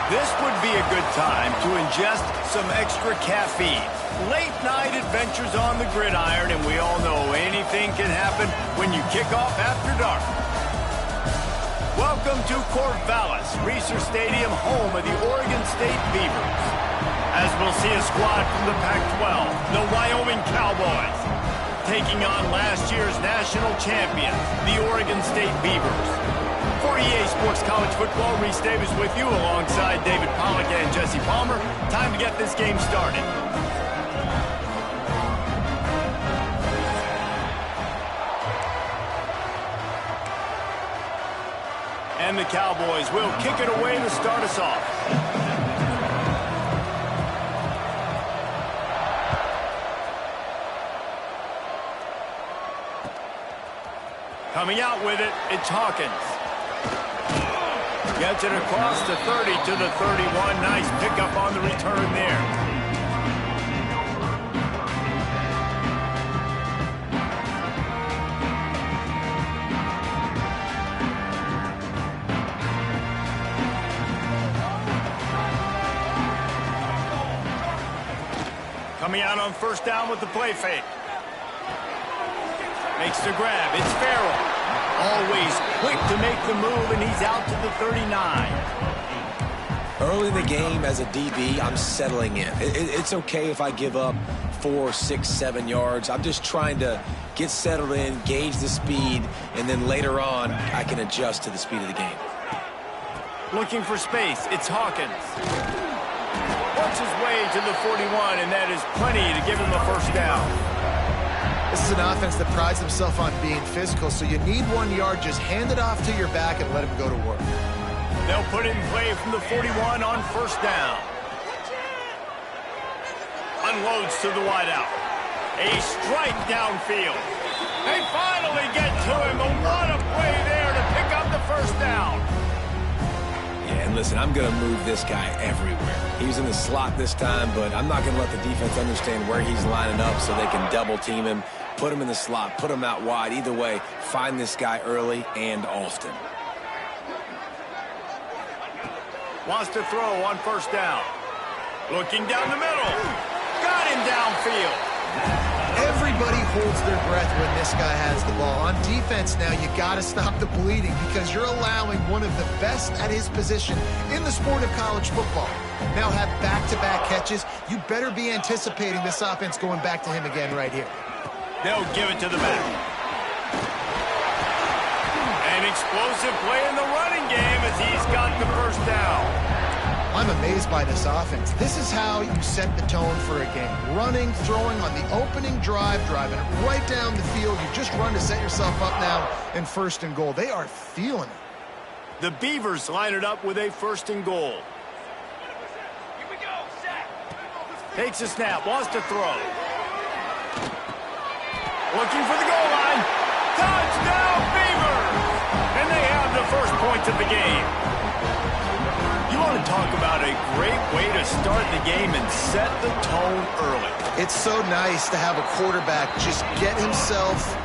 This would be a good time to ingest some extra caffeine. Late night adventures on the gridiron, and we all know anything can happen when you kick off after dark. Welcome to Corvallis, Reser Stadium, home of the Oregon State Beavers. As we'll see a squad from the Pac-12, the Wyoming Cowboys, taking on last year's national champions, the Oregon State Beavers. For EA Sports College Football, Reese Davis with you alongside David Pollack and Jesse Palmer. Time to get this game started. And the Cowboys will kick it away to start us off. Coming out with it, it's Hawkins. Gets it across the 30 to the 31. Nice pickup on the return there. Coming out on first down with the play fake. Makes the grab. It's Farrell. Always quick to make the move, and he's out to the 39. Early in the game as a DB, I'm settling in. It's okay if I give up 4, 6, 7 yards. I'm just trying to get settled in, gauge the speed, and then later on, I can adjust to the speed of the game. Looking for space. It's Hawkins. Works his way to the 41, and that is plenty to give him a first down. This is an offense that prides themselves on being physical, so you need 1 yard. Just hand it off to your back and let him go to work. They'll put it in play from the 41 on first down. Unloads to the wideout. A strike downfield. They finally get to him, but what a play there to pick up the first down. Yeah, and listen, I'm going to move this guy everywhere. He's in the slot this time, but I'm not going to let the defense understand where he's lining up so they can double team him, put him in the slot, put him out wide. Either way, find this guy early and often. Wants to throw on first down. Looking down the middle. Got him downfield. Everybody holds their breath when this guy has the ball. On defense now, you got to stop the bleeding because you're allowing one of the best at his position in the sport of college football. Now have back-to-back catches. You better be anticipating this offense going back to him again right here. They'll give it to the back. An explosive play in the running game as he's got the first down. I'm amazed by this offense. This is how you set the tone for a game. Running, throwing on the opening drive, driving it right down the field. You just run to set yourself up now in first and goal. They are feeling it. The Beavers line it up with a first and goal. Here we go, set. Takes a snap, wants to throw. Looking for the goal line. Touchdown, Beavers! And they have the first points of the game. You want to talk about a great way to start the game and set the tone early. It's so nice to have a quarterback just get himself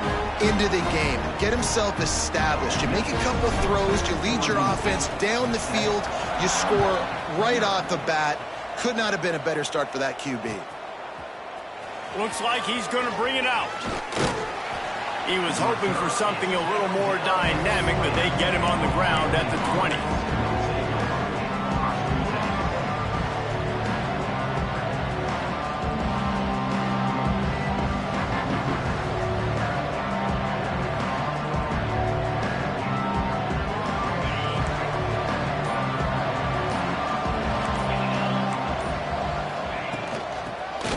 into the game, get himself established. You make a couple throws, you lead your offense down the field, you score right off the bat. Could not have been a better start for that QB. Looks like he's going to bring it out. He was hoping for something a little more dynamic, but they get him on the ground at the 20.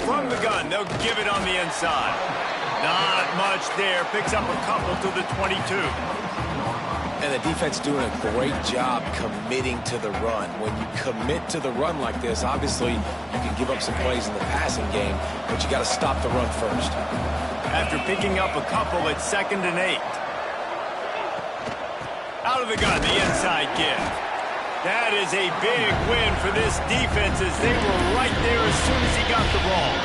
From the gun, they'll give it on the inside. Not much there. Picks up a couple to the 22. And the defense doing a great job committing to the run. When you commit to the run like this, obviously you can give up some plays in the passing game, but you got to stop the run first. After picking up a couple, it's 2nd and 8. Out of the gun, the inside give. That is a big win for this defense as they were right there as soon as he got the ball.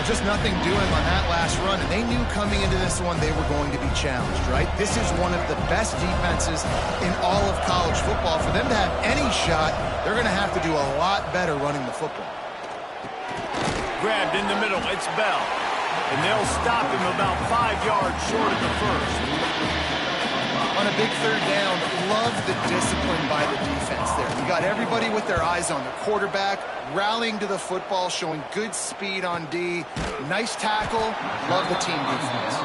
There's just nothing doing on that last run, and they knew coming into this one they were going to be challenged, right? This is one of the best defenses in all of college football. For them to have any shot, they're going to have to do a lot better running the football. Grabbed in the middle, it's Bell. And they'll stop him about 5 yards short of the first. On a big third down, love the discipline by the defense there. You got everybody with their eyes on the quarterback, rallying to the football, showing good speed on D. Nice tackle. Love the team defense.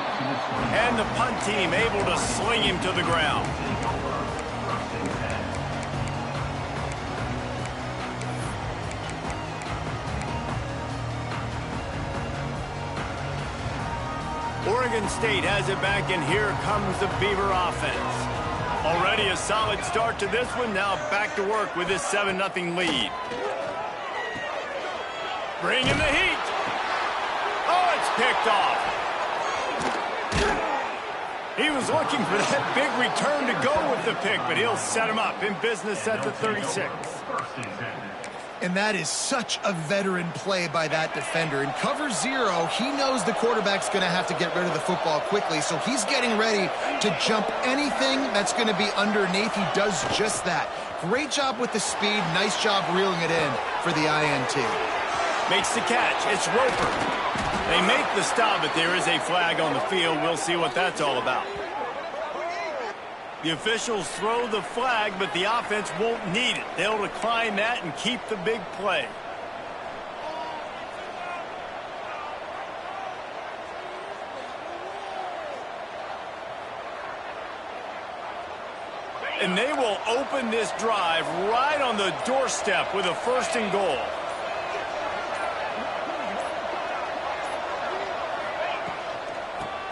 And the punt team able to sling him to the ground. Oregon State has it back, and here comes the Beaver offense. Already a solid start to this one. Now back to work with this 7-0 lead. Bring in the heat. Oh, it's picked off. He was looking for that big return to go with the pick, but he'll set him up in business at the 36. And that is such a veteran play by that defender. In cover 0, he knows the quarterback's going to have to get rid of the football quickly, so he's getting ready to jump anything that's going to be underneath. He does just that. Great job with the speed. Nice job reeling it in for the INT. Makes the catch. It's Roper. They make the stop, but there is a flag on the field. We'll see what that's all about. The officials throw the flag, but the offense won't need it. They'll decline that and keep the big play. And they will open this drive right on the doorstep with a 1st and goal.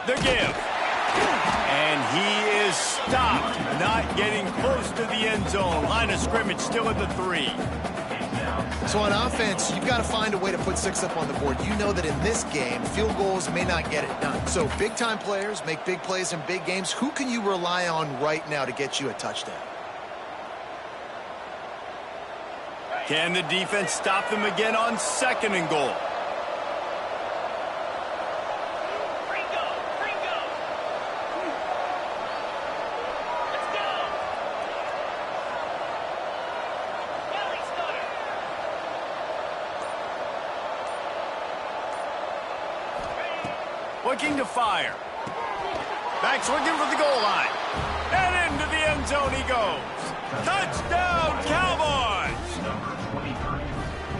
The give. And he is stopped, not getting close to the end zone. Line of scrimmage still at the 3. So on offense, you've got to find a way to put 6 up on the board. You know that in this game, field goals may not get it done. So big-time players make big plays in big games. Who can you rely on right now to get you a touchdown? Can the defense stop them again on 2nd and goal? Looking to fire. Back's looking for the goal line. And into the end zone he goes. Touchdown, Cowboys!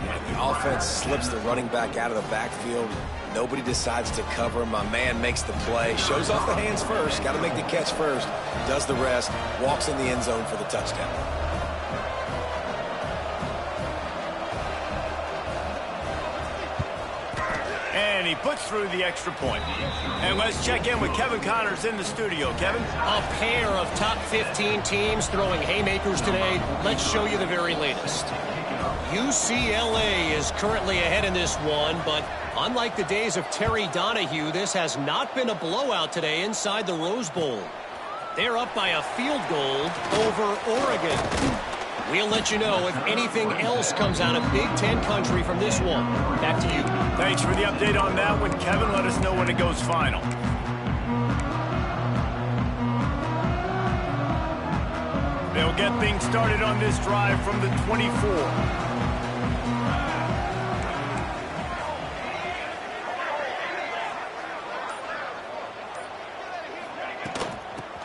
And the offense slips the running back out of the backfield. Nobody decides to cover him. My man makes the play. Shows off the hands first. Got to make the catch first. Does the rest. Walks in the end zone for the touchdown. And he puts through the extra point. And let's check in with Kevin Connors in the studio. Kevin? A pair of top 15 teams throwing haymakers today. Let's show you the very latest. UCLA is currently ahead in this one, but unlike the days of Terry Donahue, this has not been a blowout today inside the Rose Bowl. They're up by a field goal over Oregon. We'll let you know if anything else comes out of Big Ten country from this one. Back to you. Thanks for the update on that one, Kevin. Let us know when it goes final. They'll get things started on this drive from the 24.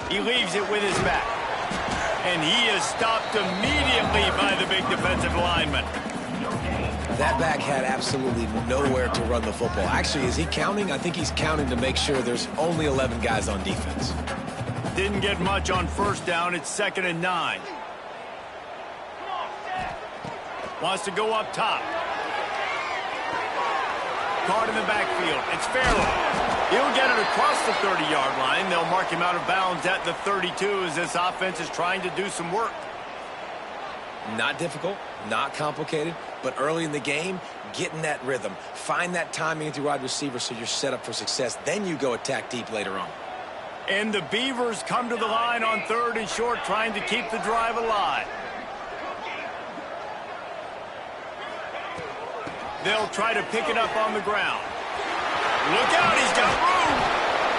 He leaves it with his back. And he is stopped immediately by the big defensive lineman. That back had absolutely nowhere to run the football. Actually, is he counting? I think he's counting to make sure there's only 11 guys on defense. Didn't get much on 1st down. It's 2nd and 9. Wants to go up top. Caught in the backfield. It's Farrell. He'll get it across the 30-yard line. They'll mark him out of bounds at the 32 as this offense is trying to do some work. Not difficult, not complicated, but early in the game, getting that rhythm. Find that timing with your wide receiver so you're set up for success. Then you go attack deep later on. And the Beavers come to the line on 3rd and short, trying to keep the drive alive. They'll try to pick it up on the ground. Look out, he's got room.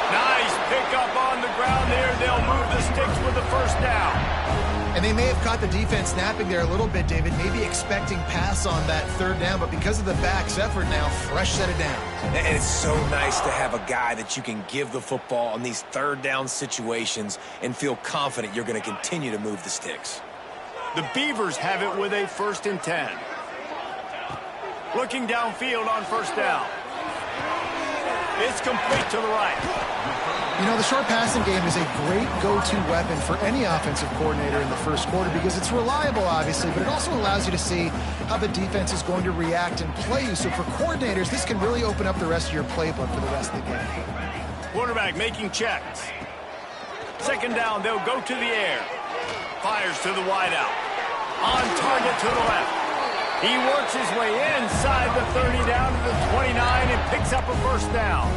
Nice pick up on the ground there. They'll move the sticks with the 1st down. And they may have caught the defense snapping there a little bit, David, maybe expecting pass on that third down, but because of the back's effort now, fresh set of downs. And it's so nice to have a guy that you can give the football on these third down situations and feel confident you're going to continue to move the sticks. The Beavers have it with a 1st and 10. Looking downfield on 1st down. It's complete to the right. You know, the short passing game is a great go-to weapon for any offensive coordinator in the first quarter because it's reliable, obviously, but it also allows you to see how the defense is going to react and play you. So for coordinators, this can really open up the rest of your playbook for the rest of the game. Quarterback making checks. 2nd down, they'll go to the air. Fires to the wideout. On target to the left. He works his way inside the 30 down to the 29 and picks up a 1st down.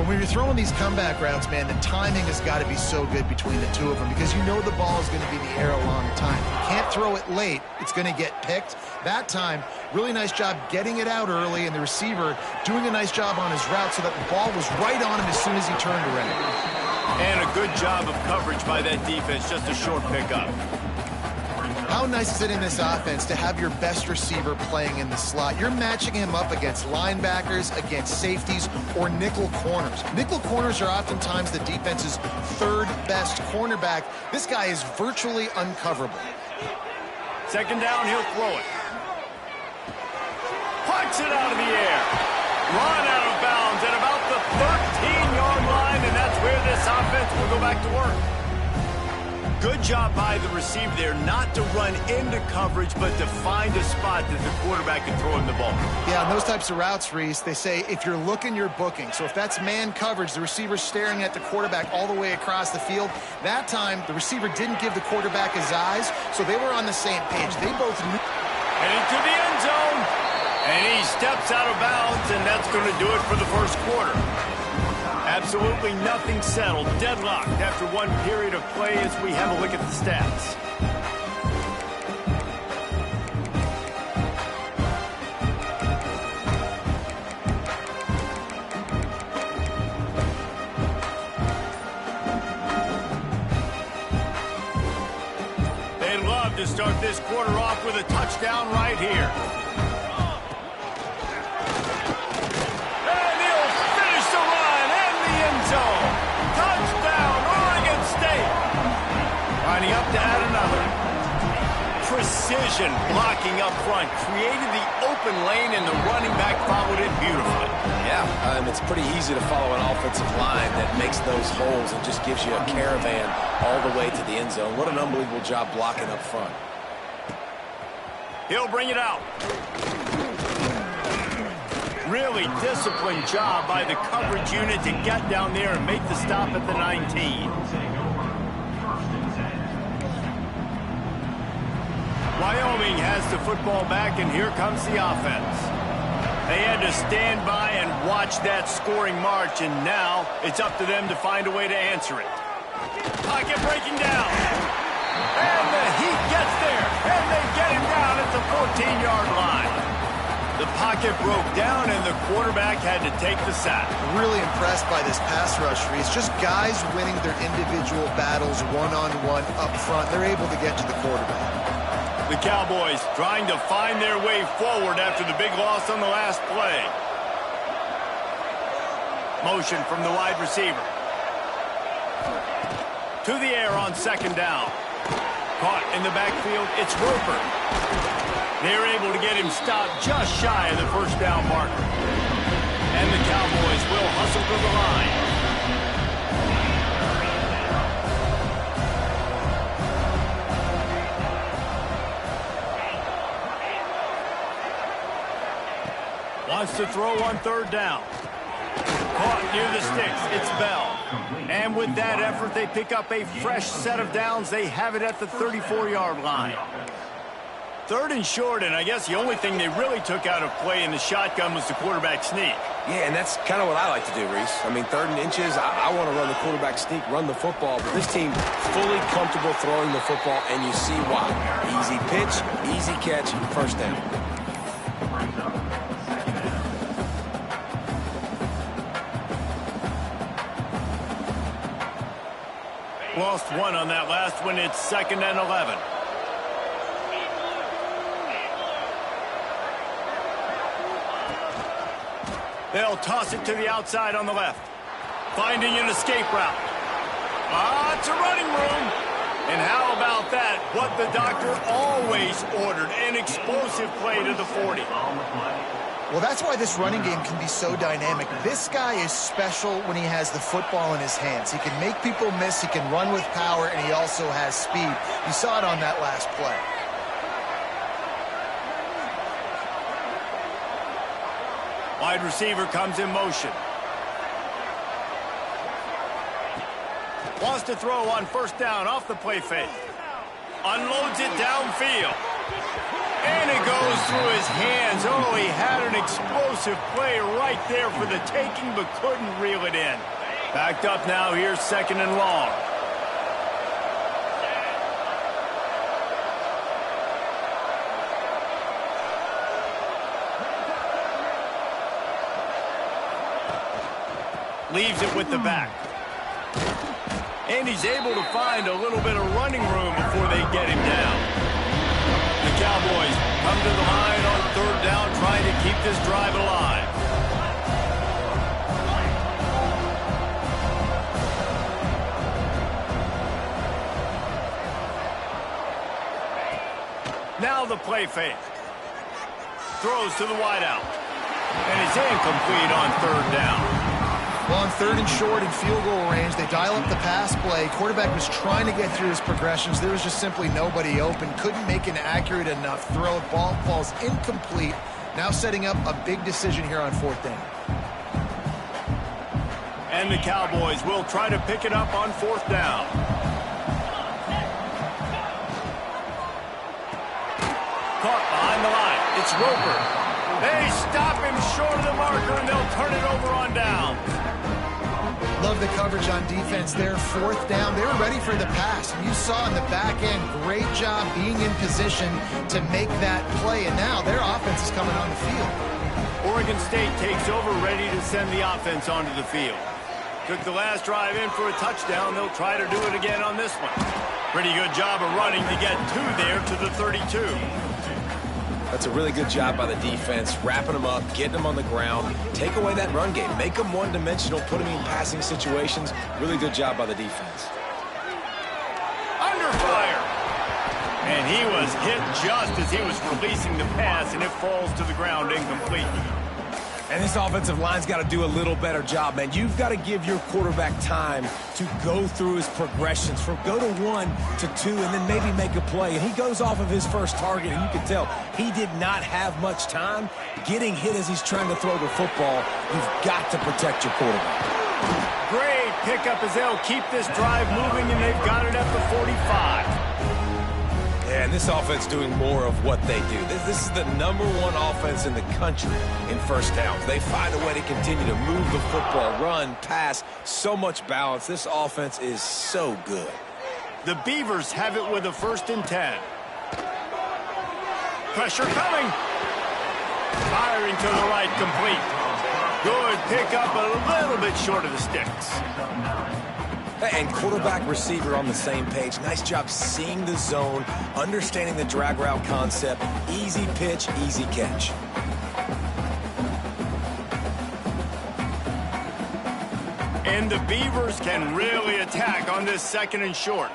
When you're throwing these comeback routes, man, the timing has got to be so good between the two of them because you know the ball is going to be in the air a long time. You can't throw it late. It's going to get picked. That time, really nice job getting it out early, and the receiver doing a nice job on his route so that the ball was right on him as soon as he turned around. And a good job of coverage by that defense, just a short pickup. How nice is it in this offense to have your best receiver playing in the slot? You're matching him up against linebackers, against safeties, or nickel corners. Nickel corners are oftentimes the defense's 3rd best cornerback. This guy is virtually uncoverable. 2nd down, he'll throw it. Plucks it out of the air. Run out of bounds at about the 13-yard line, and that's where this offense will go back to work. Good job by the receiver there not to run into coverage, but to find a spot that the quarterback can throw him the ball. Yeah, on those types of routes, Reese, they say if you're looking, you're booking. So if that's man coverage, the receiver's staring at the quarterback all the way across the field. That time, the receiver didn't give the quarterback his eyes, so they were on the same page. They both knew. Heading to the end zone. And he steps out of bounds, and that's going to do it for the 1st quarter. Absolutely nothing settled. Deadlocked after one period of play as we have a look at the stats. They'd love to start this quarter off with a touchdown right here. Up to add another. Precision blocking up front. Created the open lane, and the running back followed it beautifully. Yeah, it's pretty easy to follow an offensive line that makes those holes and just gives you a caravan all the way to the end zone. What an unbelievable job blocking up front. He'll bring it out. Really disciplined job by the coverage unit to get down there and make the stop at the 19. Wyoming has the football back, and here comes the offense. They had to stand by and watch that scoring march, and now it's up to them to find a way to answer it. Pocket breaking down. And the Heat gets there, and they get him down at the 14-yard line. The pocket broke down, and the quarterback had to take the sack. Really impressed by this pass rush, Reese. Just guys winning their individual battles one-on-one up front. They're able to get to the quarterback. The Cowboys trying to find their way forward after the big loss on the last play. Motion from the wide receiver. To the air on 2nd down. Caught in the backfield, it's Roper. They're able to get him stopped just shy of the 1st down marker. And the Cowboys will hustle to the line. Wants to throw on 3rd down. Caught near the sticks. It's Bell. And with that effort, they pick up a fresh set of downs. They have it at the 34-yard line. 3rd and short, and I guess the only thing they really took out of play in the shotgun was the quarterback sneak. Yeah, and that's kind of what I like to do, Reese. I mean, 3rd and inches, I want to run the quarterback sneak, run the football, but this team fully comfortable throwing the football, and you see why. Easy pitch, easy catch, 1st down. Lost one on that last one. It's 2nd and 11. They'll toss it to the outside on the left. Finding an escape route. It's a running room. And how about that? What the doctor always ordered. An explosive play to the 40. Well, that's why this running game can be so dynamic. This guy is special when he has the football in his hands. He can make people miss, he can run with power, and he also has speed. You saw it on that last play. Wide receiver comes in motion. Wants to throw on 1st down off the play fake. Unloads it downfield. And it goes through his hands. Oh, he had an explosive play right there for the taking, but couldn't reel it in. Backed up now. Here's 2nd and long. Leaves it with the back. And he's able to find a little bit of running room before they get him down. The Cowboys come to the line on 3rd down, trying to keep this drive alive. Now the play fake. Throws to the wideout. And it's incomplete on 3rd down. Well, on 3rd and short in field goal range, they dial up the pass play. Quarterback was trying to get through his progressions. There was just simply nobody open. Couldn't make an accurate enough throw. Ball falls incomplete. Now setting up a big decision here on 4th down. And the Cowboys will try to pick it up on 4th down. Caught behind the line. It's Roper. They stop him short of the marker, and they'll turn it over on down. Love the coverage on defense there. 4th down. They were ready for the pass. You saw in the back end, great job being in position to make that play. And now their offense is coming on the field. Oregon State takes over, ready to send the offense onto the field. Took the last drive in for a touchdown. They'll try to do it again on this one. Pretty good job of running to get 2 there to the 32. That's a really good job by the defense, wrapping them up, getting them on the ground, take away that run game, make them one-dimensional, put them in passing situations. Really good job by the defense. Under fire. And he was hit just as he was releasing the pass, and it falls to the ground incomplete. And this offensive line's got to do a little better job, man. You've got to give your quarterback time to go through his progressions from go to 1 to 2 and then maybe make a play. And he goes off of his first target, and you can tell he did not have much time getting hit as he's trying to throw the football. You've got to protect your quarterback. Great pickup as they'll keep this drive moving, and they've got it at the 45. And this offense doing more of what they do. This is the #1 offense in the country in 1st downs. They find a way to continue to move the football, run, pass, so much balance. This offense is so good. The Beavers have it with a 1st and 10. Pressure coming. Firing to the right, complete. Good pickup, a little bit short of the sticks. And quarterback receiver on the same page. Nice job seeing the zone, understanding the drag route concept. Easy pitch, easy catch. And the Beavers can really attack on this 2nd and short.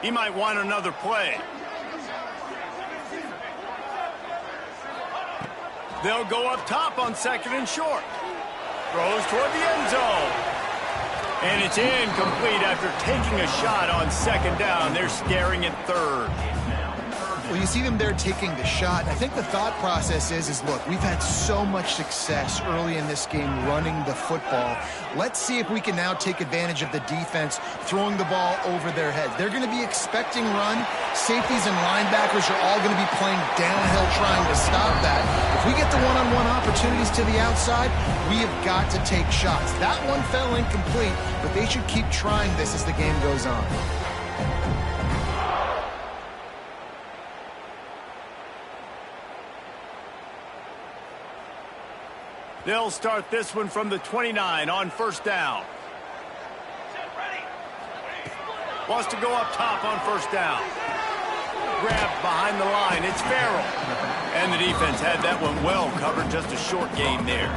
He might want another play. They'll go up top on 2nd and short. Throws toward the end zone. And it's incomplete after taking a shot on 2nd down. They're staring at 3rd. Well, you see them there taking the shot. I think the thought process is look, we've had so much success early in this game running the football. Let's see if we can now take advantage of the defense throwing the ball over their heads. They're going to be expecting run. Safeties and linebackers are all going to be playing downhill trying to stop that. If we get the one-on-one opportunities to the outside, we have got to take shots. That one fell incomplete, but they should keep trying this as the game goes on. They'll start this one from the 29 on 1st down. Wants to go up top on first down. Grabbed behind the line. It's Farrell. And the defense had that one well covered. Just a short gain there.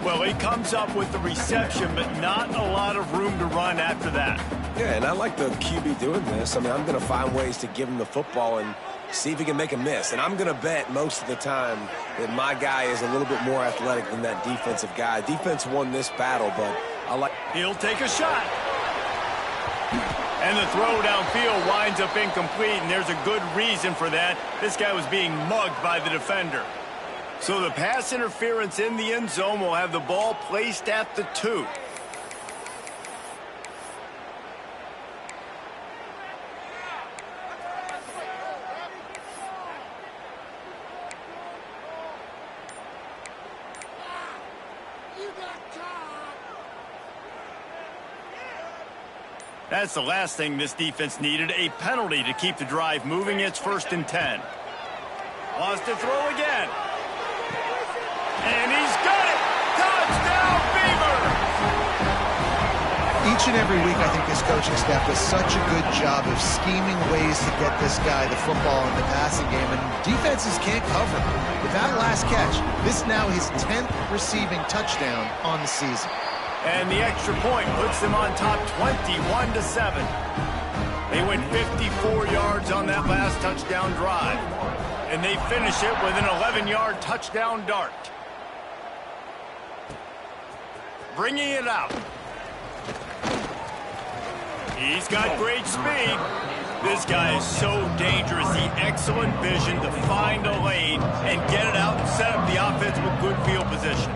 Well, he comes up with the reception, but not a lot of room to run after that. Yeah, and I like the QB doing this. I mean, I'm going to find ways to give him the football and see if he can make a miss. And I'm going to bet most of the time that my guy is a little bit more athletic than that defensive guy. Defense won this battle, but I like... He'll take a shot. And the throw downfield winds up incomplete, and there's a good reason for that. This guy was being mugged by the defender. So the pass interference in the end zone will have the ball placed at the 2. That's the last thing this defense needed, a penalty to keep the drive moving. It's 1st and 10. Wants to throw again. And he's got it! Touchdown, Beavers! Each and every week, I think this coaching staff does such a good job of scheming ways to get this guy the football in the passing game, and defenses can't cover. With that last catch, this is now his 10th receiving touchdown on the season. And the extra point puts them on top 21-7. They went 54 yards on that last touchdown drive. And they finish it with an 11-yard touchdown dart. Bringing it out. He's got great speed. This guy is so dangerous. The excellent vision to find a lane and get it out and set up the offense with good field position.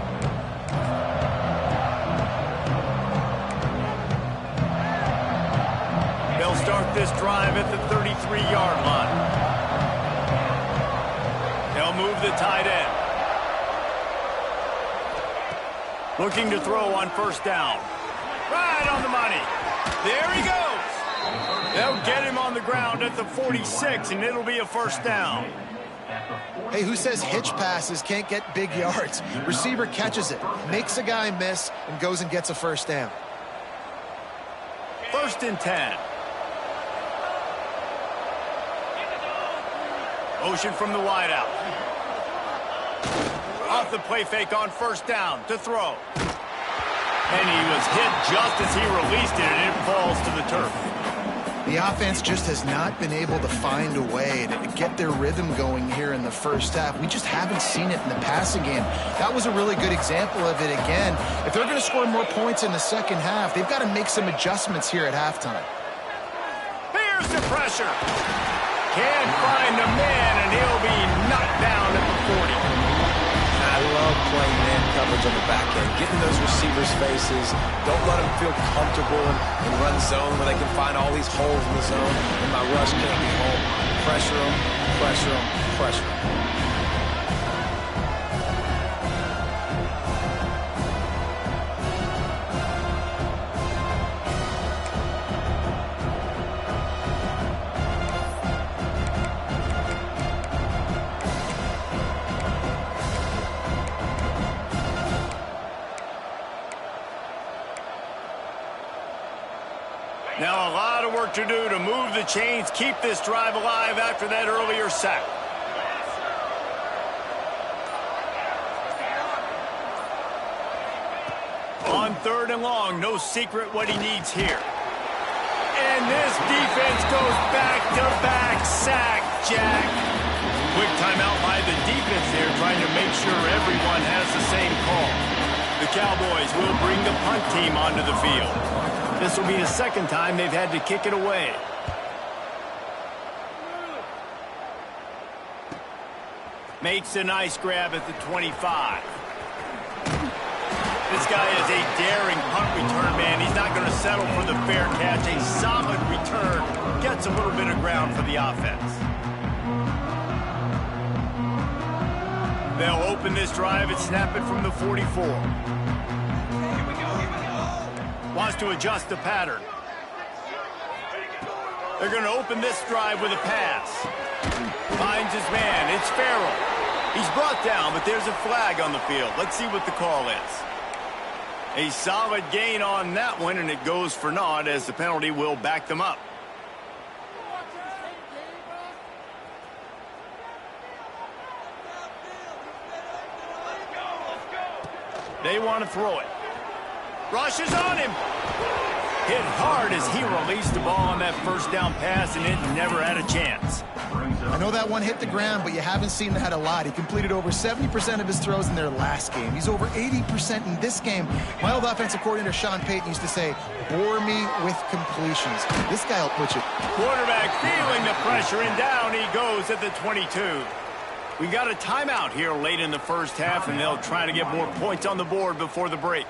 They'll start this drive at the 33-yard line. They'll move the tight end. Looking to throw on first down. Right on the money. There he goes. They'll get him on the ground at the 46, and it'll be a first down. Hey, who says hitch passes can't get big yards? Receiver catches it, makes a guy miss, and goes and gets a first down. 1st and 10. Motion from the wideout. Off the play fake on first down to throw. And he was hit just as he released it, and it falls to the turf. The offense just has not been able to find a way to get their rhythm going here in the first half. We just haven't seen it in the passing game. That was a really good example of it again. If they're going to score more points in the second half, they've got to make some adjustments here at halftime. Here's the pressure. Can't find a man, and he'll be knocked down at the 40. I love playing man coverage on the back end, getting those receivers' faces. Don't let them feel comfortable in run zone where they can find all these holes in the zone, and my rush can't be home. Pressure them, pressure them, pressure them. Now a lot of work to do to move the chains, keep this drive alive after that earlier sack. On 3rd and long, no secret what he needs here. And this defense goes back-to-back sack, Jack. Quick timeout by the defense there, trying to make sure everyone has the same call. The Cowboys will bring the punt team onto the field. This will be the second time they've had to kick it away. Makes a nice grab at the 25. This guy is a daring punt return man. He's not going to settle for the fair catch. A solid return. Gets a little bit of ground for the offense. They'll open this drive and snap it from the 44. Wants to adjust the pattern. They're going to open this drive with a pass. Finds his man. It's Farrell. He's brought down, but there's a flag on the field. Let's see what the call is. A solid gain on that one, and it goes for naught as the penalty will back them up. They want to throw it. Rushes on him. Hit hard as he released the ball on that first down pass, and it never had a chance. I know that one hit the ground, but you haven't seen that a lot. He completed over 70% of his throws in their last game. He's over 80% in this game. My old offensive coordinator, Sean Payton, used to say, bore me with completions. This guy will put you. Quarterback feeling the pressure, and down he goes at the 22. We got a timeout here late in the first half, and they'll try to get more points on the board before the break.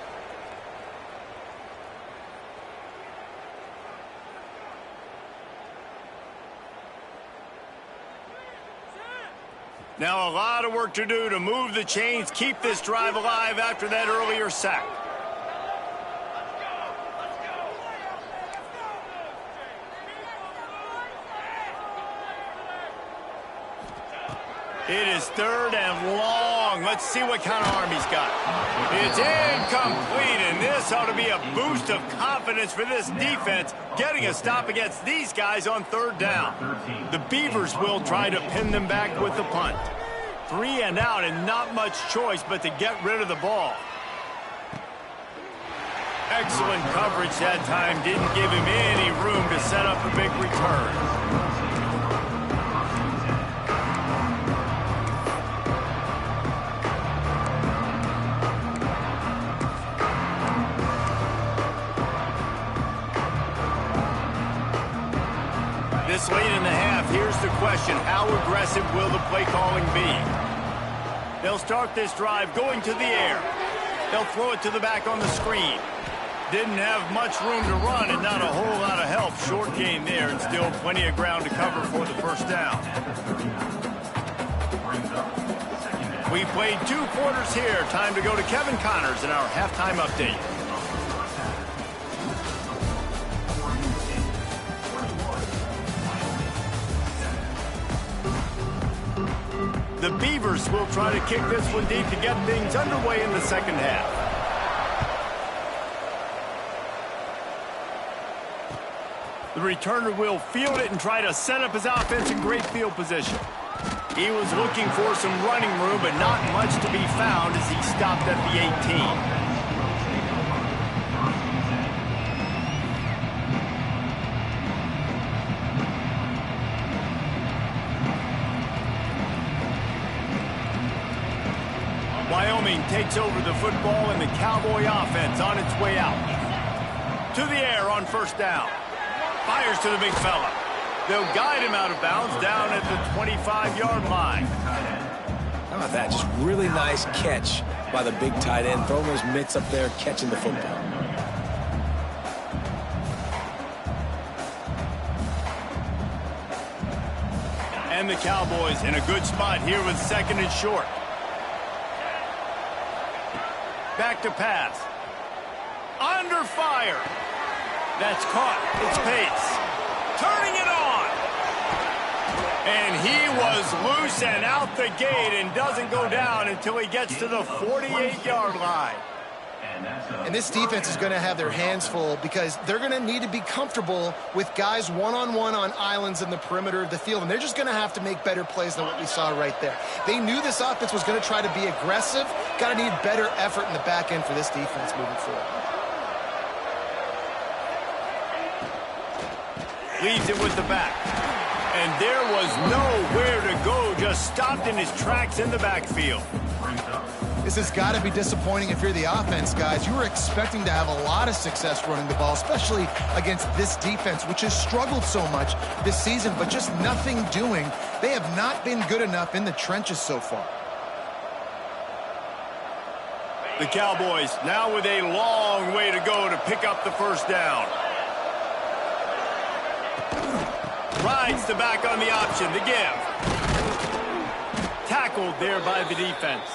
Now a lot of work to do to move the chains, keep this drive alive after that earlier sack. It is third and long. Let's see what kind of arm he's got. It's incomplete, and this ought to be a boost of confidence for this defense, getting a stop against these guys on third down. The Beavers will try to pin them back with the punt. 3 and out, and not much choice but to get rid of the ball. Excellent coverage that time. Didn't give him any room to set up a big return. This late in the half, here's the question. How aggressive will the play calling be? They'll start this drive going to the air. They'll throw it to the back on the screen. Didn't have much room to run and not a whole lot of help. Short gain there and still plenty of ground to cover for the first down. We played 2 quarters here. Time to go to Kevin Connors in our halftime update. The Beavers will try to kick this one deep to get things underway in the second half. The returner will field it and try to set up his offense in great field position. He was looking for some running room, but not much to be found as he stopped at the 18. Wyoming takes over the football, and the Cowboy offense on its way out. To the air on first down. Fires to the big fella. They'll guide him out of bounds down at the 25-yard line. How about that? Just really nice catch by the big tight end. Throwing those mitts up there, catching the football. And the Cowboys in a good spot here with second and short. Back to pass. Under fire. That's caught. It's Pace. Turning it on. And he was loose and out the gate and doesn't go down until he gets to the 48-yard line. And this defense is going to have their hands full because they're going to need to be comfortable with guys one-on-one on islands in the perimeter of the field. And they're just going to have to make better plays than what we saw right there. They knew this offense was going to try to be aggressive. Got to need better effort in the back end for this defense moving forward. Leaves it with the back. And there was nowhere to go. Just stopped in his tracks in the backfield. This has got to be disappointing if you're the offense, guys. You were expecting to have a lot of success running the ball, especially against this defense, which has struggled so much this season, but just nothing doing. They have not been good enough in the trenches so far. The Cowboys now with a long way to go to pick up the first down. Rides the back on the option to give. Tackled there by the defense.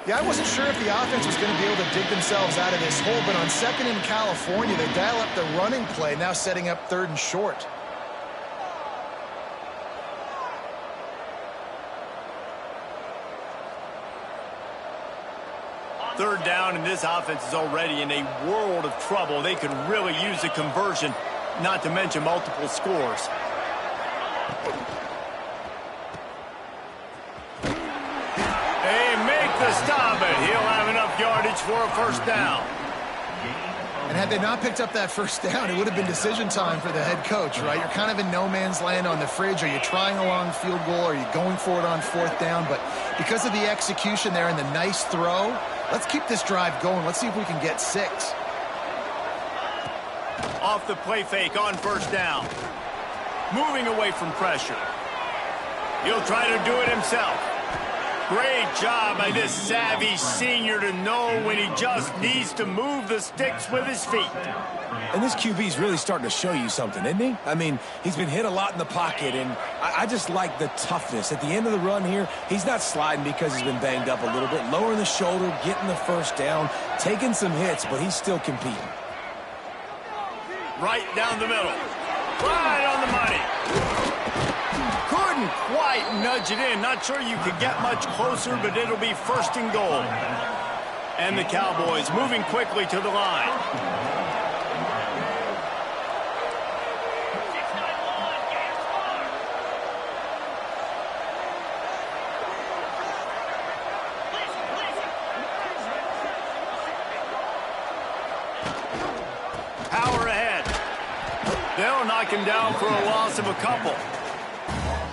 Yeah, I wasn't sure if the offense was going to be able to dig themselves out of this hole, but on second in California, they dial up the running play, now setting up third and short. 3rd down, and this offense is already in a world of trouble. They could really use a conversion, not to mention multiple scores. They make the stop, but he'll have enough yardage for a 1st down. And had they not picked up that 1st down, it would have been decision time for the head coach, right? You're kind of in no man's land on the fridge. Are you trying a long field goal? Are you going for it on 4th down? But because of the execution there and the nice throw, let's keep this drive going. Let's see if we can get 6. Off the play fake on 1st down. Moving away from pressure. He'll try to do it himself. Great job by this savvy senior to know when he just needs to move the sticks with his feet. And this QB's really starting to show you something, isn't he? I mean, he's been hit a lot in the pocket, and I just like the toughness. At the end of the run here, he's not sliding because he's been banged up a little bit. Lowering the shoulder, getting the 1st down, taking some hits, but he's still competing. Right down the middle. Right on the money. Couldn't quite nudge it in. Not sure you could get much closer, but it'll be 1st and goal. And the Cowboys moving quickly to the line. Power ahead. They'll knock him down for a loss of a couple.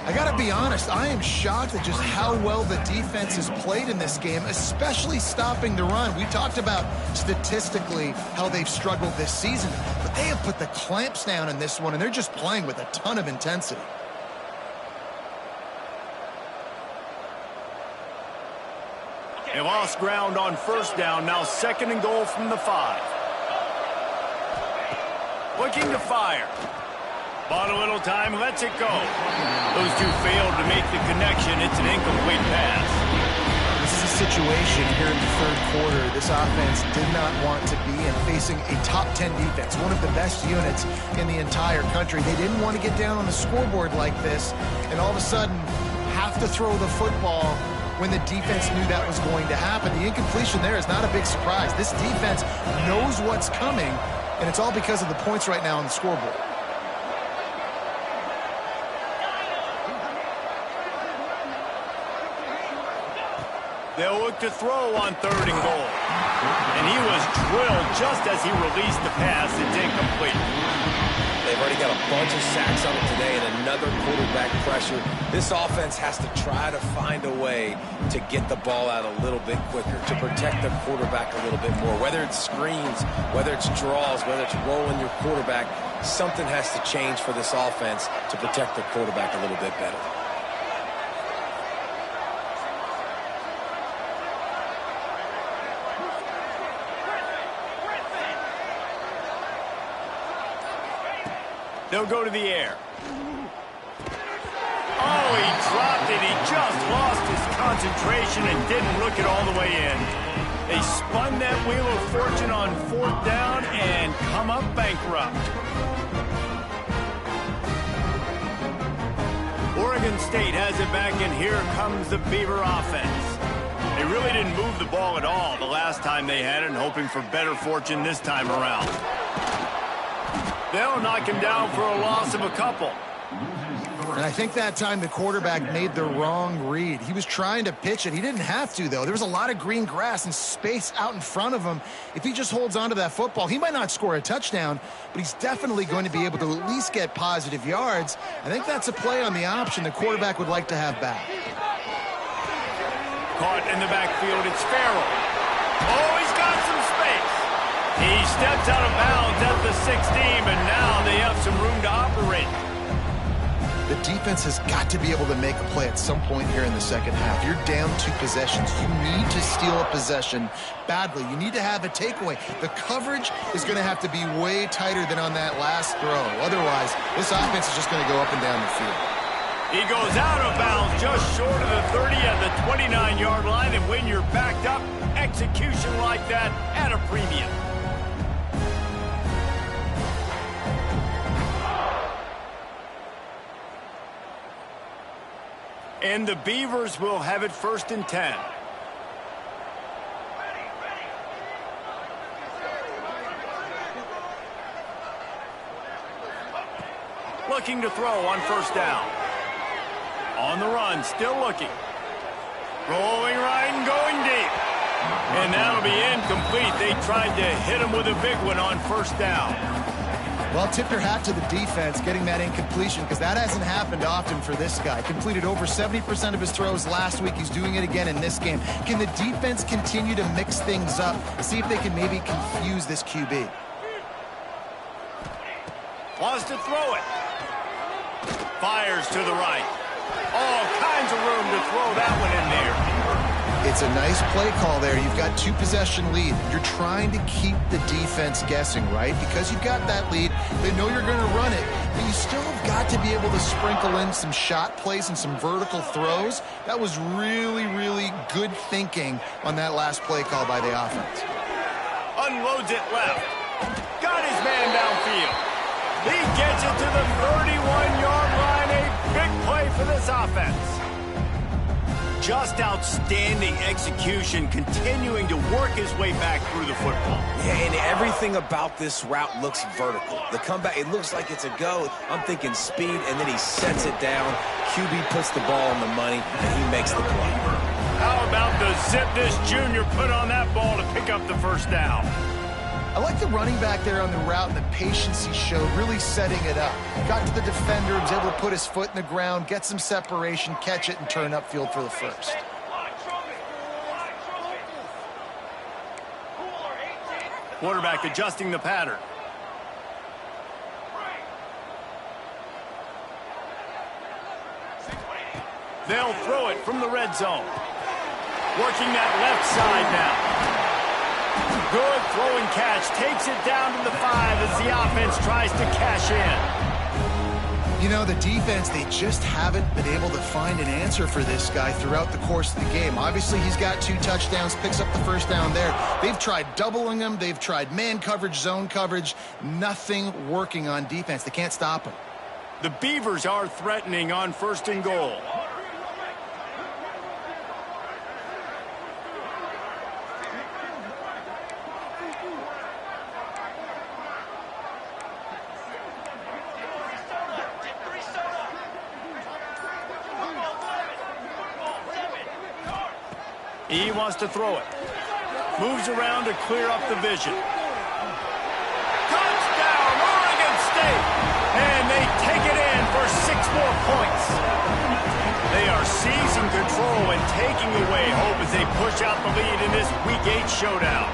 I got to be honest, I am shocked at just how well the defense has played in this game, especially stopping the run. We talked about statistically how they've struggled this season, but they have put the clamps down in this one, and they're just playing with a ton of intensity. They lost ground on 1st down, now 2nd and goal from the 5. Looking to fire. Bought a little time, lets it go. Those two failed to make the connection. It's an incomplete pass. This is a situation here in the 3rd quarter this offense did not want to be in, facing a top 10 defense, one of the best units in the entire country. They didn't want to get down on the scoreboard like this and all of a sudden have to throw the football when the defense knew that was going to happen. The incompletion there is not a big surprise. This defense knows what's coming, and it's all because of the points right now on the scoreboard. They'll look to throw on 3rd and goal. And he was drilled just as he released the pass. It's incomplete. They've already got a bunch of sacks on it today and another quarterback pressure. This offense has to try to find a way to get the ball out a little bit quicker, to protect the quarterback a little bit more. Whether it's screens, whether it's draws, whether it's rolling your quarterback, something has to change for this offense to protect the quarterback a little bit better. They'll go to the air. Oh, he dropped it. He just lost his concentration and didn't look it all the way in. They spun that wheel of fortune on 4th down and come up bankrupt. Oregon State has it back, and here comes the Beaver offense. They really didn't move the ball at all the last time they had it, and hoping for better fortune this time around. They'll knock him down for a loss of a couple. And I think that time the quarterback made the wrong read. He was trying to pitch it. He didn't have to, though. There was a lot of green grass and space out in front of him. If he just holds on to that football, he might not score a touchdown, but he's definitely going to be able to at least get positive yards. I think that's a play on the option the quarterback would like to have back. Caught in the backfield, it's Farrell. Oh, he's got some space. He steps out of bounds at the 16, but now they have some room to operate. The defense has got to be able to make a play at some point here in the second half. You're down 2 possessions. You need to steal a possession badly. You need to have a takeaway. The coverage is going to have to be way tighter than on that last throw. Otherwise, this offense is just going to go up and down the field. He goes out of bounds just short of the 30 at the 29-yard line, and when you're backed up, execution like that at a premium. And the Beavers will have it 1st and 10. looking to throw on first down. On the run, still looking. Rolling right and going deep. And that'll be incomplete. They tried to hit him with a big one on first down. Well, tip your hat to the defense getting that incompletion, because that hasn't happened often for this guy. Completed over 70% of his throws last week. He's doing it again in this game. Can the defense continue to mix things up, see if they can maybe confuse this QB? Wants to throw it. Fires to the right. All kinds of room to throw that one in there. It's a nice play call there. You've got 2-possession lead. You're trying to keep the defense guessing, right? Because you've got that lead, they know you're going to run it, but you still have got to be able to sprinkle in some shot plays and some vertical throws. That was really, really good thinking on that last play call by the offense. Unloads it left. Got his man downfield. He gets it to the 31-yard line. A big play for this offense. Just outstanding execution, continuing to work his way back through the football. Yeah, and everything about this route looks vertical. The comeback, it looks like it's a go. I'm thinking speed, and then he sets it down. QB puts the ball on the money, and he makes the play. How about the zip this junior put on that ball to pick up the first down? I like the running back there on the route and the patience he showed, really setting it up. Got to the defender, was able to put his foot in the ground, get some separation, catch it, and turn upfield for the first. Quarterback adjusting the pattern. They'll throw it from the red zone. Working that left side now. Good throw and catch. Takes it down to the 5 as the offense tries to cash in. You know, the defense, they just haven't been able to find an answer for this guy throughout the course of the game. Obviously, he's got 2 touchdowns, picks up the first down there. They've tried doubling him. They've tried man coverage, zone coverage. Nothing working on defense. They can't stop him. The Beavers are threatening on first and goal. He wants to throw it. Moves around to clear up the vision. Touchdown, Oregon State! And they take it in for 6 more points. They are seizing control and taking away hope as they push out the lead in this Week 8 showdown.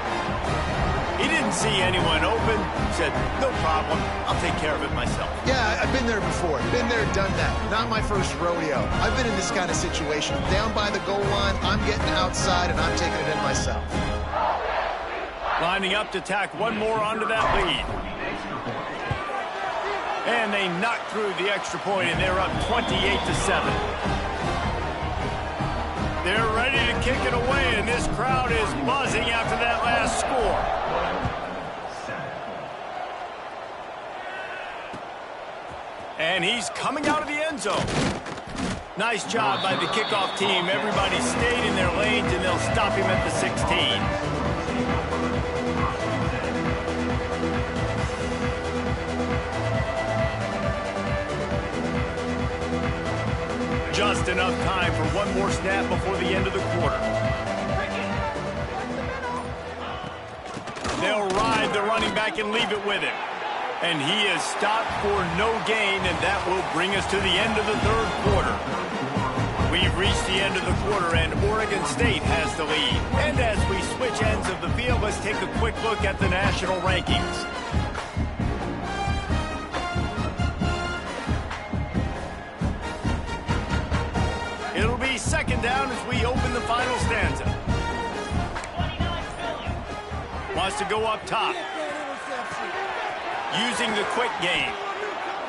He didn't see anyone open. Said, no problem. I'll take care of it myself. Yeah, I've been there before. Been there, done that. Not my first rodeo. I've been in this kind of situation. Down by the goal line, I'm getting outside, and I'm taking it in myself. Lining up to tack one more onto that lead. And they knock through the extra point, and they're up 28-7. They're ready to kick it away, and this crowd is buzzing after that last score. And he's coming out of the end zone. Nice job by the kickoff team. Everybody stayed in their lanes, and they'll stop him at the 16. Just enough time for one more snap before the end of the quarter. They'll ride the running back and leave it with him. And he is stopped for no gain, and that will bring us to the end of the third quarter. We've reached the end of the quarter, and Oregon State has the lead. And as we switch ends of the field, let's take a quick look at the national rankings. It'll be second down as we open the final stanza. Wants to go up top. Using the quick game.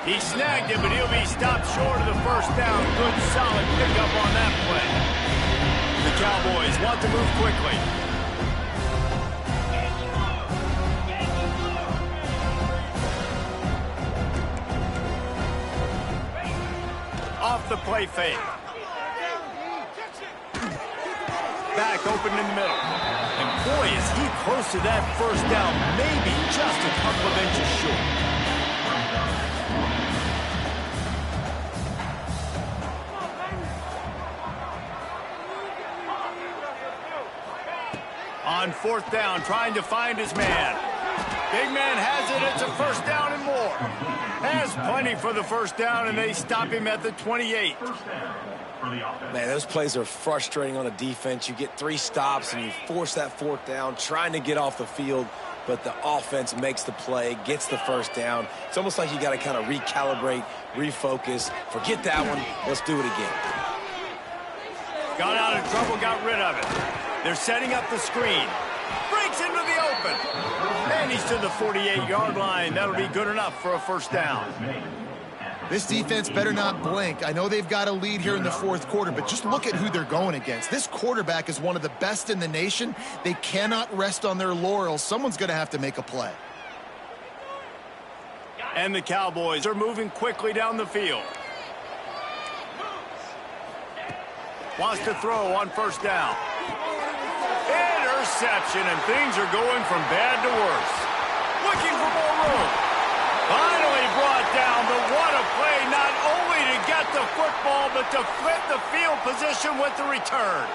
He snagged it, but he'll be stopped short of the first down. Good, solid pickup on that play. The Cowboys want to move quickly. Off the play fake. Back open in the middle. And boy, is he close to that first down, maybe just a couple of inches short. on fourth down, trying to find his man. Big man has it. It's a first down and more. Has plenty for the first down, and they stop him at the 28. Man, those plays are frustrating on a defense. You get 3 stops, and you force that fourth down, trying to get off the field, but the offense makes the play, gets the first down. It's almost like you got to kind of recalibrate, refocus. Forget that one. Let's do it again. Got out of trouble, got rid of it. They're setting up the screen. Breaks into the open. And he's to the 48-yard line. That'll be good enough for a first down. This defense better not blink. I know they've got a lead here in the fourth quarter, but just look at who they're going against. This quarterback is one of the best in the nation. They cannot rest on their laurels. Someone's going to have to make a play. And the Cowboys are moving quickly down the field. Wants to throw on first down. Interception, and things are going from bad to worse. Looking for more room. Finally brought down, but what a play, not only to get the football, but to flip the field position with the return.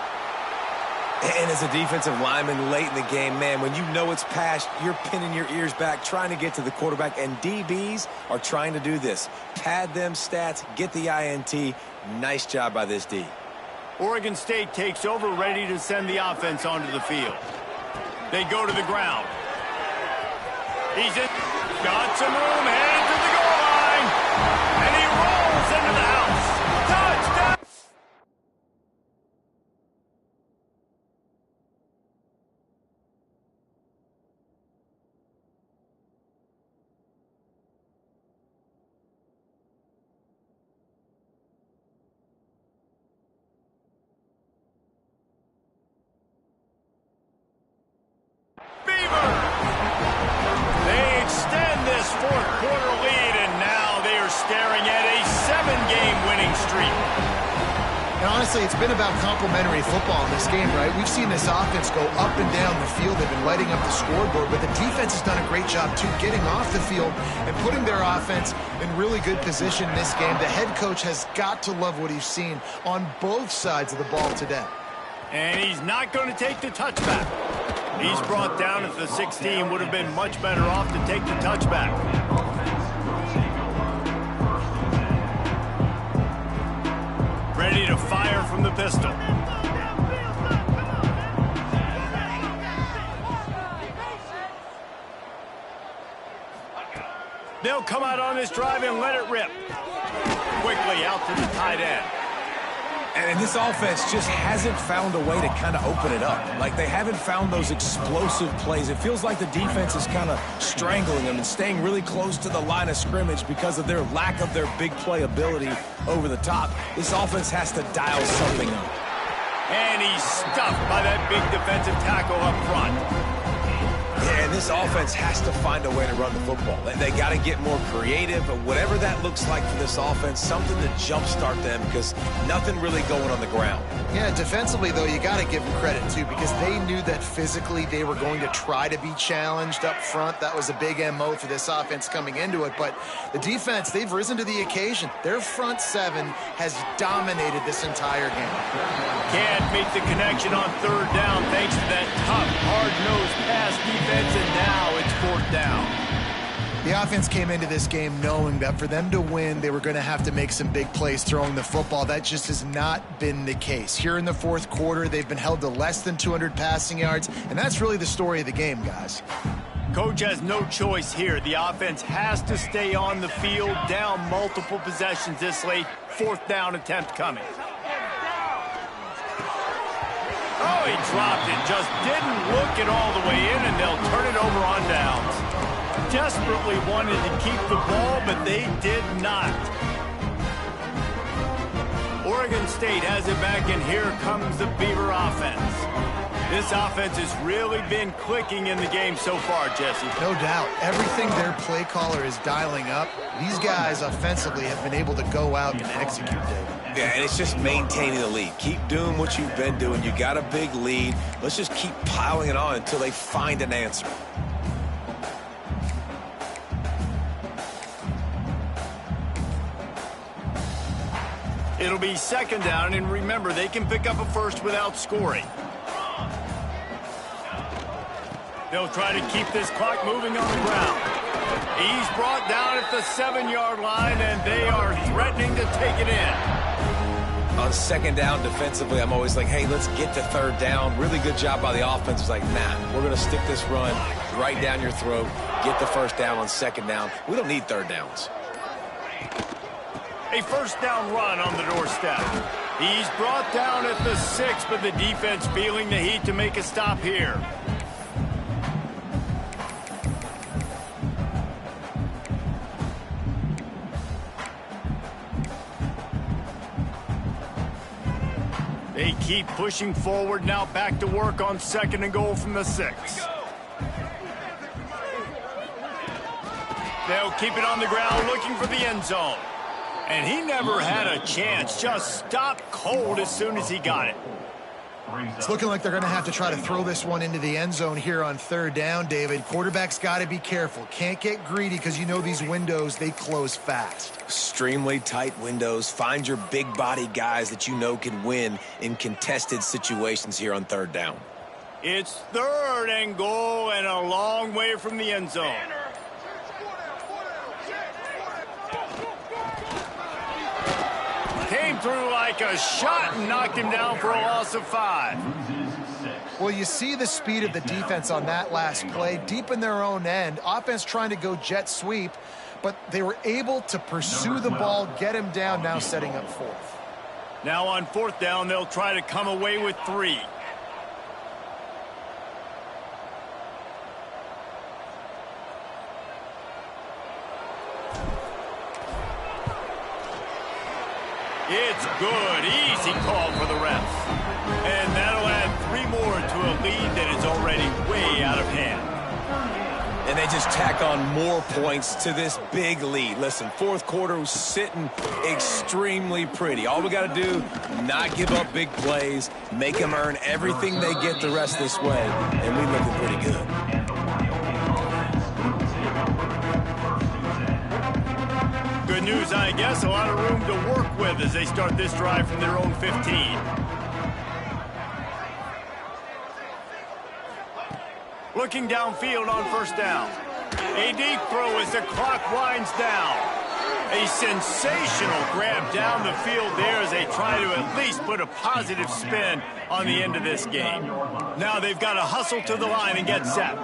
And as a defensive lineman late in the game, man, when you know it's past, you're pinning your ears back, trying to get to the quarterback, and DBs are trying to do this. Pad them stats, get the INT. Nice job by this D. Oregon State takes over, ready to send the offense onto the field. They go to the ground. He's in. Got some room, headed to the goal line. And he rolls into the house. Touchdown! Fourth quarter lead, and now they are staring at a 7-game winning streak. And honestly, it's been about complementary football in this game, right? We've seen this offense go up and down the field. They've been lighting up the scoreboard, but the defense has done a great job, too, getting off the field and putting their offense in really good position in this game. The head coach has got to love what he's seen on both sides of the ball today. And he's not going to take the touchback. He's brought down at the 16. Would have been much better off to take the touchback. Ready to fire from the pistol. They'll come out on this drive and let it rip. Quickly out to the tight end. And this offense just hasn't found a way to kind of open it up. Like, they haven't found those explosive plays. It feels like the defense is kind of strangling them and staying really close to the line of scrimmage because of their lack of their big play ability over the top. This offense has to dial something up. And he's stuffed by that big defensive tackle up front. Yeah, and this offense has to find a way to run the football. They got to get more creative, but whatever that looks like for this offense, something to jumpstart them because nothing really going on the ground. Yeah, defensively, though, you got to give them credit, too, because they knew that physically they were going to try to be challenged up front. That was a big MO for this offense coming into it. But the defense, they've risen to the occasion. Their front seven has dominated this entire game. Can't make the connection on third down thanks to that tough, hard-nosed pass defense, and now it's fourth down. The offense came into this game knowing that for them to win, they were going to have to make some big plays throwing the football. That just has not been the case. Here in the fourth quarter, they've been held to less than 200 passing yards, and that's really the story of the game, guys. Coach has no choice here. The offense has to stay on the field, down multiple possessions this late. Fourth down attempt coming. Oh, he dropped it. Just didn't look it all the way in, and they'll turn it over on downs. Desperately wanted to keep the ball, but they did not. Oregon State has it back, and here comes the Beaver offense. This offense has really been clicking in the game so far, Jesse. No doubt. Everything their play caller is dialing up, these guys offensively have been able to go out and execute, David. Yeah, and it's just maintaining the lead. Keep doing what you've been doing. You got a big lead. Let's just keep piling it on until they find an answer. It'll be second down, and remember, they can pick up a first without scoring. They'll try to keep this clock moving on the ground. He's brought down at the 7-yard line, and they are threatening to take it in. On second down defensively, I'm always like, hey, let's get to third down. Really good job by the offense. It's like, nah, we're going to stick this run right down your throat, get the first down on second down. We don't need third downs. A first down run on the doorstep. He's brought down at the 6, but the defense feeling the heat to make a stop here. They keep pushing forward, now back to work on second and goal from the 6. They'll keep it on the ground looking for the end zone. And he never had a chance, just stopped cold as soon as he got it. It's looking like they're going to have to try to throw this one into the end zone here on third down, David. Quarterback's got to be careful. Can't get greedy because you know these windows, they close fast. Extremely tight windows. Find your big body guys that you know can win in contested situations here on third down. It's third and goal and a long way from the end zone. Came through like a shot and knocked him down for a loss of 5. Well, you see the speed of the defense on that last play, deep in their own end. Offense trying to go jet sweep, but they were able to pursue the ball, get him down, now setting up fourth. Now on fourth down, they'll try to come away with 3. It's good. Easy call for the refs. And that'll add 3 more to a lead that is already way out of hand. And they just tack on more points to this big lead. Listen, fourth quarter was sitting extremely pretty. All we got to do, not give up big plays, make them earn everything they get the rest of this way, and we looking pretty good. Good news, I guess. A lot of room to work with as they start this drive from their own 15. Looking downfield on first down. A deep throw as the clock winds down. A sensational grab down the field there as they try to at least put a positive spin on the end of this game. Now they've got to hustle to the line and get set.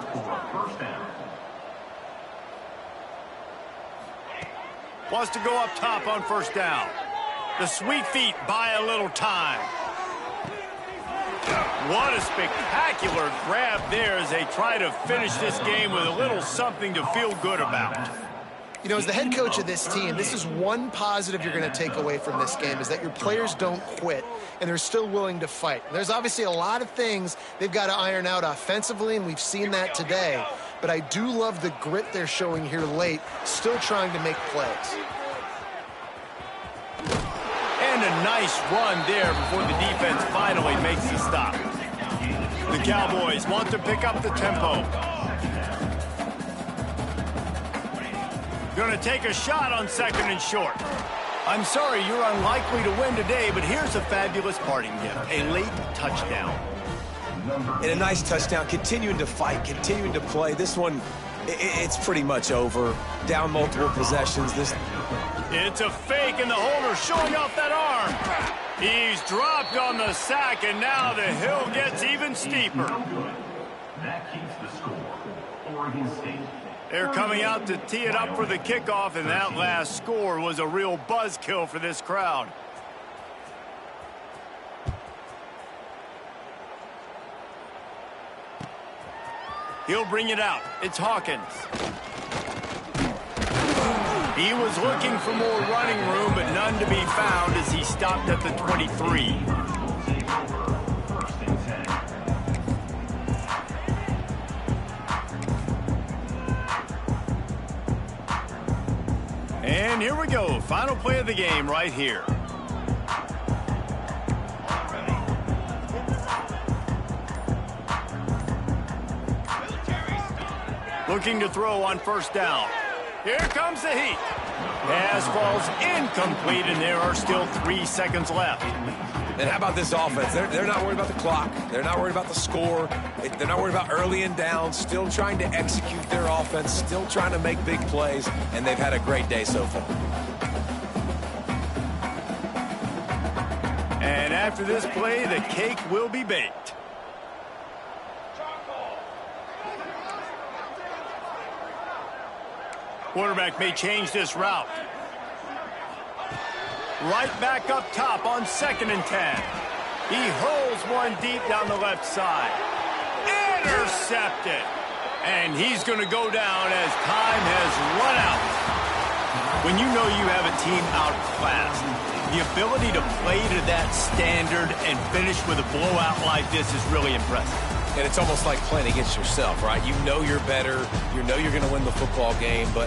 Wants to go up top on first down. The sweet feet buy a little time. What a spectacular grab there as they try to finish this game with a little something to feel good about. You know, as the head coach of this team, this is one positive you're going to take away from this game, is that your players don't quit, and they're still willing to fight. There's obviously a lot of things they've got to iron out offensively, and we've seen that today. But I do love the grit they're showing here late, still trying to make plays. And a nice run there before the defense finally makes the stop. The Cowboys want to pick up the tempo. Going to take a shot on second and short. I'm sorry, you're unlikely to win today, but here's a fabulous parting gift, a late touchdown. And a nice touchdown, continuing to fight, continuing to play. This one, it's pretty much over. Down multiple possessions. It's a fake, and the holder showing off that arm. He's dropped on the sack, and now the hill gets even steeper. That keeps the score. Oregon State. They're coming out to tee it up for the kickoff, and that last score was a real buzzkill for this crowd. He'll bring it out. It's Hawkins. He was looking for more running room, but none to be found as he stopped at the 23. And here we go. Final play of the game right here. Looking to throw on first down. Here comes the heat. Pass falls incomplete, and there are still 3 seconds left. And how about this offense? They're not worried about the clock. They're not worried about the score. They're not worried about early and down. Still trying to execute their offense. Still trying to make big plays. And they've had a great day so far. And after this play, the cake will be baked. Quarterback may change this route. Right back up top on 2nd and 10. He hurls one deep down the left side. Intercepted. And he's going to go down as time has run out. When you know you have a team outclassed, the ability to play to that standard and finish with a blowout like this is really impressive. And it's almost like playing against yourself, right? You know you're better. You know you're going to win the football game, but